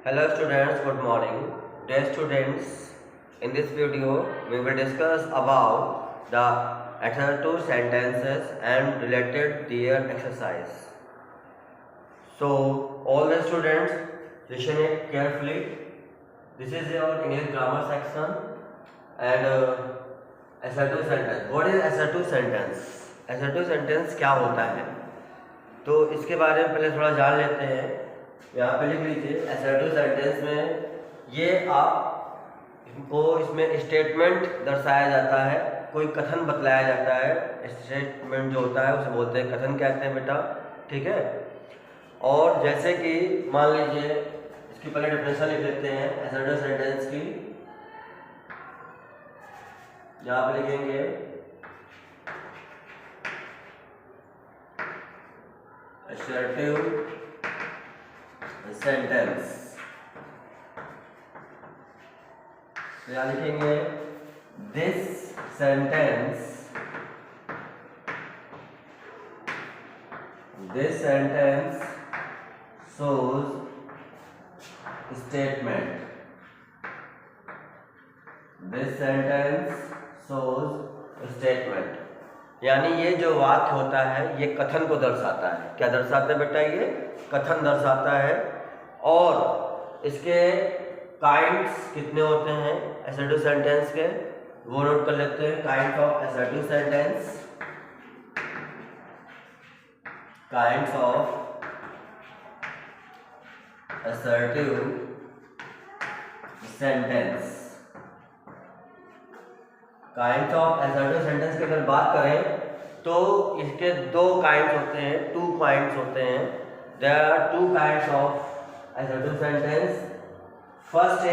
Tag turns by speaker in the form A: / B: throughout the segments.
A: Hello students, good morning. Dear students, in this video we will discuss about the assertive sentences and related their exercise. So all the students listen it carefully. This is your English grammar section and assertive sentence. What is assertive sentence? Assertive sentence क्या होता है? तो इसके बारे में पहले थोड़ा जान लेते हैं। यहाँ पे लिख लीजिए असर्टिव सेंटेंस में ये आपको इसमें स्टेटमेंट दर्शाया जाता है, कोई कथन बतलाया जाता है। स्टेटमेंट जो होता है उसे बोलते हैं कथन कहते हैं बेटा, ठीक है। और जैसे कि मान लीजिए इसकी पहले डेफिनेशन लिख लेते हैं असर्टिव सेंटेंस की। यहाँ पे लिखेंगे assertive sentence, तो यहाँ लिखेंगे this sentence shows statement. This sentence shows statement, यानी ये जो वाक्य होता है ये कथन को दर्शाता है। क्या दर्शाता है बेटा? ये कथन दर्शाता है। और इसके काइंड्स कितने होते हैं असर्टिव सेंटेंस के, वो नोट कर लेते हैं। Kinds of assertive sentence, kinds of assertive sentence. Kinds of assertive sentence की अगर बात करें तो इसके दो काइंड्स होते हैं, टू काइंड्स होते हैं। There are two kinds of assertive sentence. First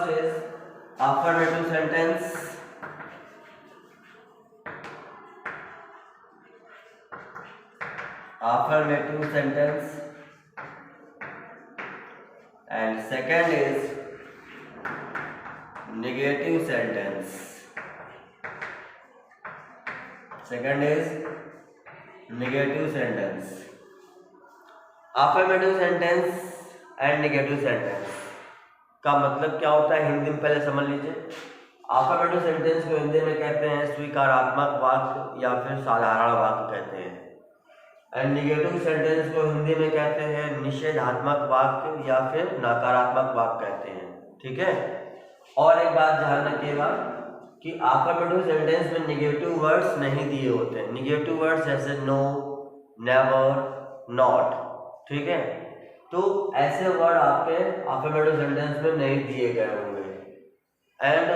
A: is affirmative sentence, affirmative sentence, and second is negative sentence. Second is negative sentence. Affirmative sentence and negative sentence का मतलब क्या होता है हिंदी में पहले समझ लीजिए। affirmative sentence को हिंदी में कहते हैं स्वीकारात्मक वाक्य या फिर साधारण वाक्य कहते हैं। एंड नेगेटिव सेंटेंस को हिंदी में कहते हैं निषेधात्मक वाक्य या फिर नकारात्मक वाक्य कहते हैं, ठीक है। और एक बात ध्यान रखिएगा कि अफर्मेटिव सेंटेंस में नेगेटिव वर्ड्स नहीं दिए होते हैं। नेगेटिव वर्ड्स जैसे नो, नेवर, नॉट, ठीक है। तो ऐसे वर्ड आपके अफर्मेटिव सेंटेंस में नहीं दिए गए होंगे। एंड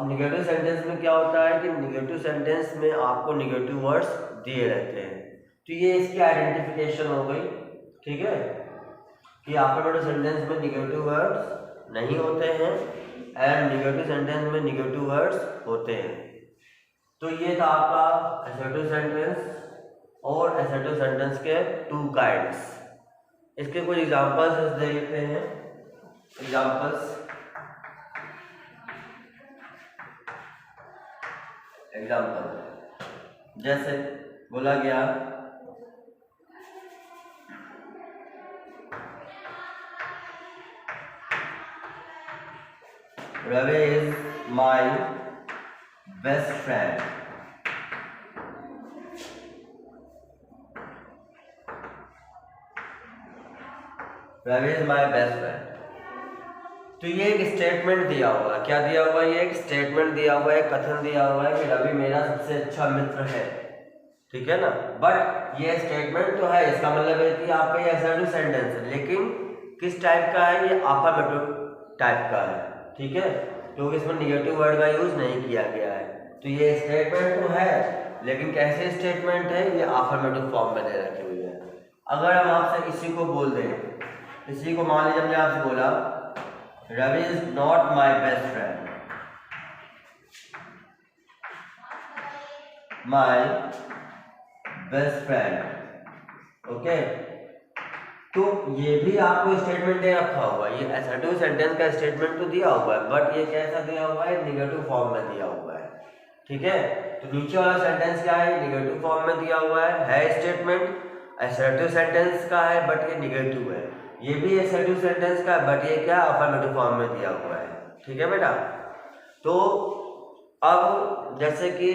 A: नेगेटिव सेंटेंस में क्या होता है कि नेगेटिव सेंटेंस में आपको नेगेटिव वर्ड्स दिए रहते हैं। तो ये इसकी आइडेंटिफिकेशन हो गई, ठीक है, कि अफर्मेटिव सेंटेंस में नेगेटिव वर्ड्स नहीं होते हैं एंड नेगेटिव सेंटेंस में नेगेटिव वर्ड्स होते हैं। तो ये था आपका असर्टिव सेंटेंस और असर्टिव सेंटेंस के टू काइंड्स। इसके कुछ एग्जांपल्स दे लेते हैं। एग्जांपल जैसे बोला गया Ravi is my best friend. Ravi is my best friend. तो ये एक स्टेटमेंट दिया हुआ है। क्या दिया हुआ है? ये एक स्टेटमेंट दिया हुआ है, कथन दिया हुआ है कि रवि मेरा सबसे अच्छा मित्र है, ठीक है ना। बट ये स्टेटमेंट तो है, इसका मतलब है कि आपका ये असर्टिव सेंटेंस है, लेकिन किस टाइप का है? ये अफर्मेटिव टाइप का है, ठीक है, क्योंकि इसमें निगेटिव वर्ड का यूज नहीं किया गया है। तो ये स्टेटमेंट तो है, लेकिन कैसे स्टेटमेंट है? ये अफर्मेटिव फॉर्म में दे रखी हुई है। अगर हम आपसे इसी को बोल दें, इसी को मान लीजिए हमने आपसे बोला Ravi is not my best friend, my best friend, okay. तो ये भी आपको स्टेटमेंट दे रखा हुआ है। ये असर्टिव सेंटेंस का स्टेटमेंट तो दिया हुआ है, बट ये कैसा दिया हुआ है? निगेटिव फॉर्म में दिया हुआ है, ठीक है। तो नीचे वाला सेंटेंस क्या है? निगेटिव फॉर्म में दिया हुआ है स्टेटमेंट। असर्टिव सेंटेंस का है बट ये निगेटिव है। ये भी एसर्टिव सेंटेंस का, बट ये क्या अफर्मेटिव फॉर्म में दिया हुआ है। ठीक है बेटा। तो अब जैसे कि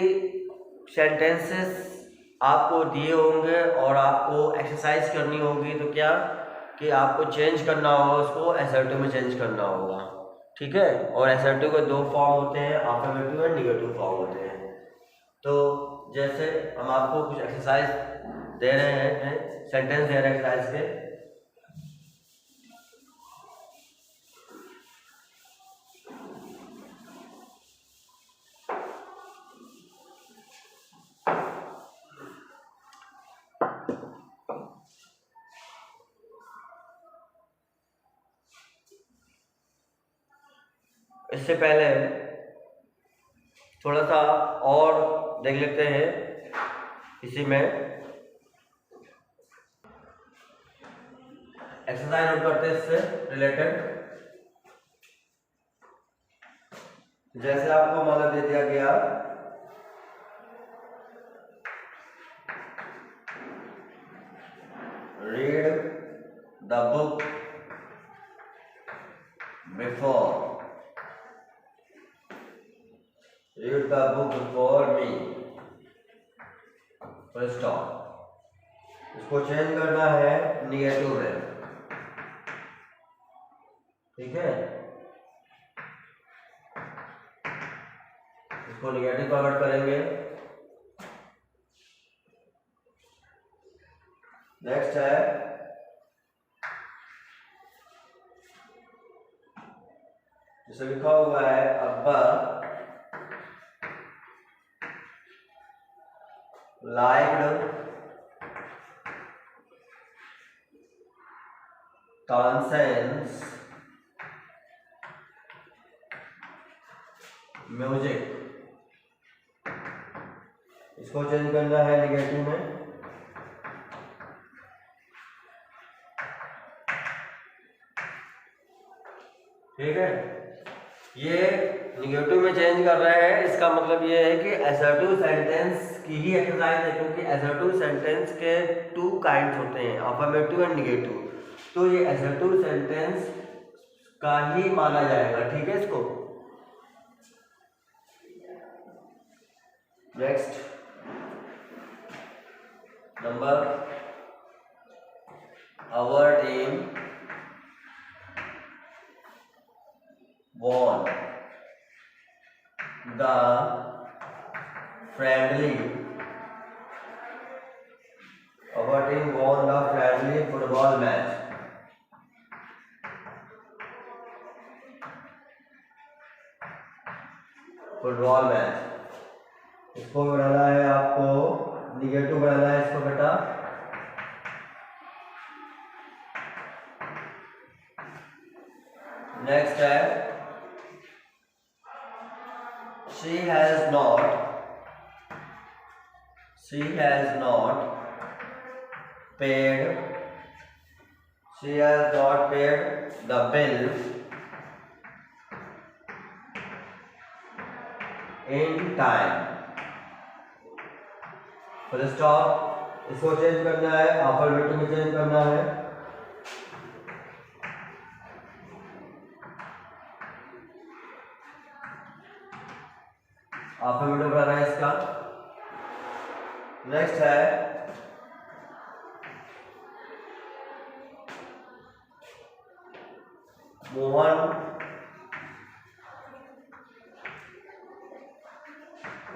A: सेंटेंसेस आपको दिए होंगे और आपको एक्सरसाइज करनी होगी, तो क्या कि आपको चेंज करना होगा, उसको एसर्टिव में चेंज करना होगा। ठीक है। और एसर्टिव के दो फॉर्म होते हैं, अफर्मेटिव एंड निगेटिव फॉर्म होते हैं। तो जैसे हम आपको कुछ एक्सरसाइज दे रहे हैं, सेंटेंस दे रहे हैं एक्सरसाइज के। इससे पहले थोड़ा सा और देख लेते हैं इसी में एक्सरसाइज नोट करते हैं इससे रिलेटेड। जैसे आपको मॉडल दे दिया गया, read the book before, read the book before me, full stop. इसको चेंज करना है निगेटिव में। ठीक है। इसको निगेटिव कन्वर्ट करेंगे। नेक्स्ट है जिसे लिखा हुआ है अब्बा लाइक्ड कॉन्सेंस म्यूजिक। इसको चेंज करना है निगेटिव में। ठीक है। ये निगेटिव में चेंज कर रहे हैं, इसका मतलब ये है कि एसर्टिव सेंटेंस की ही एक्सरसाइज है, क्योंकि एसर्टिव सेंटेंस के टू काइंड्स होते हैं, अफर्मेटिव एंड निगेटिव। तो ये एसर्टिव सेंटेंस का ही माना जाएगा। ठीक है। इसको next number, our team won the friendly, our team won the friendly football match। Football match. इसको बनाना है आपको, निगेटिव बनाना है इसको बेटा। नेक्स्ट है she has not paid the bill in time, full stop. इसको चेंज करना है, अफर्मेटिव में चेंज करना है। अफर्मेटिव बनाना है इसका। नेक्स्ट है Mohan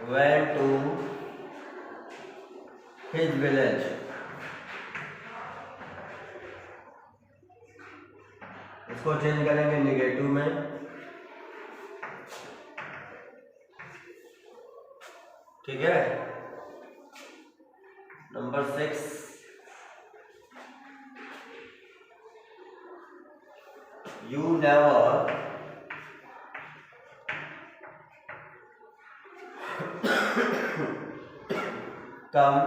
A: went to his village। इसको चेंज करेंगे निगेटिव में। ठीक है। Number 6, you never come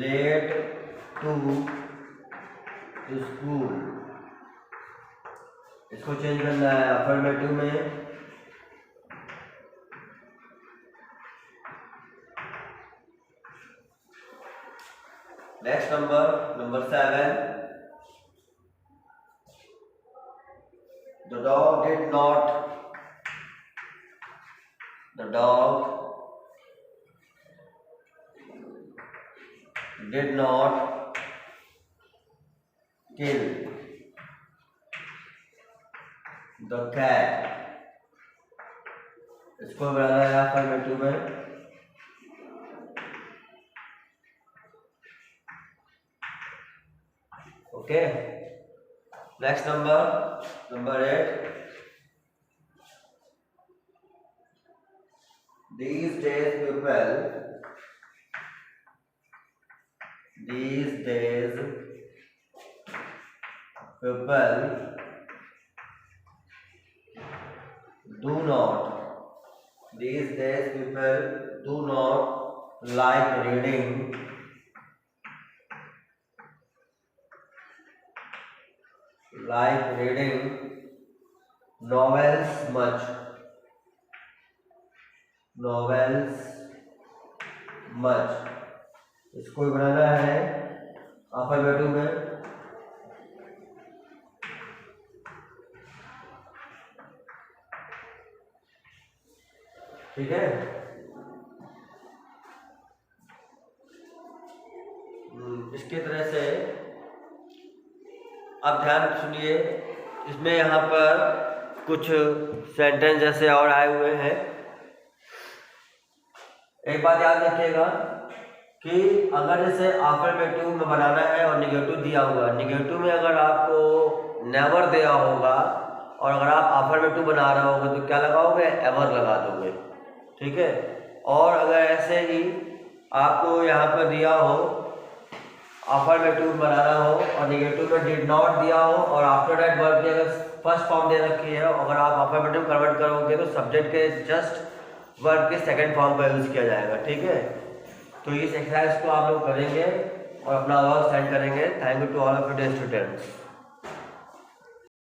A: late to school। इसको चेंज करना है अफर्मेटिव में। Next number 7, the dog did not kill the cat. इसको बनाना है अफर्मेटिव में। Okay, next number 8, these days people do not like reading novels much. इसको बनाना है अल्फाबेटो में। ठीक है, इसके तरह से अब ध्यान सुनिए, इसमें यहाँ पर कुछ सेंटेंस जैसे और आए हुए हैं। एक बात याद रखिएगा कि अगर जैसे अफर्मेटिव में बनाना है और निगेटिव दिया हुआ, निगेटिव में अगर आपको नेवर दिया होगा और अगर आप अफर्मेटिव बना रहे होगे तो क्या लगाओगे, एवर लगा दोगे। ठीक है, और अगर ऐसे ही आपको यहाँ पर दिया हो अफर्मेटिव बनाना हो और निगेटिव में डिड नॉट दिया हो और आफ्टर दैट वर्ब की अगर फर्स्ट फॉर्म दे रखी है, अगर आप अफर्मेटिव कन्वर्ट करोगे तो सब्जेक्ट के जस्ट वर्ब के सेकंड फॉर्म का यूज़ किया जाएगा। ठीक है, तो इस एक्सरसाइज को आप लोग करेंगे और अपना वर्क सेंड करेंगे। Thank you to all of you dear students.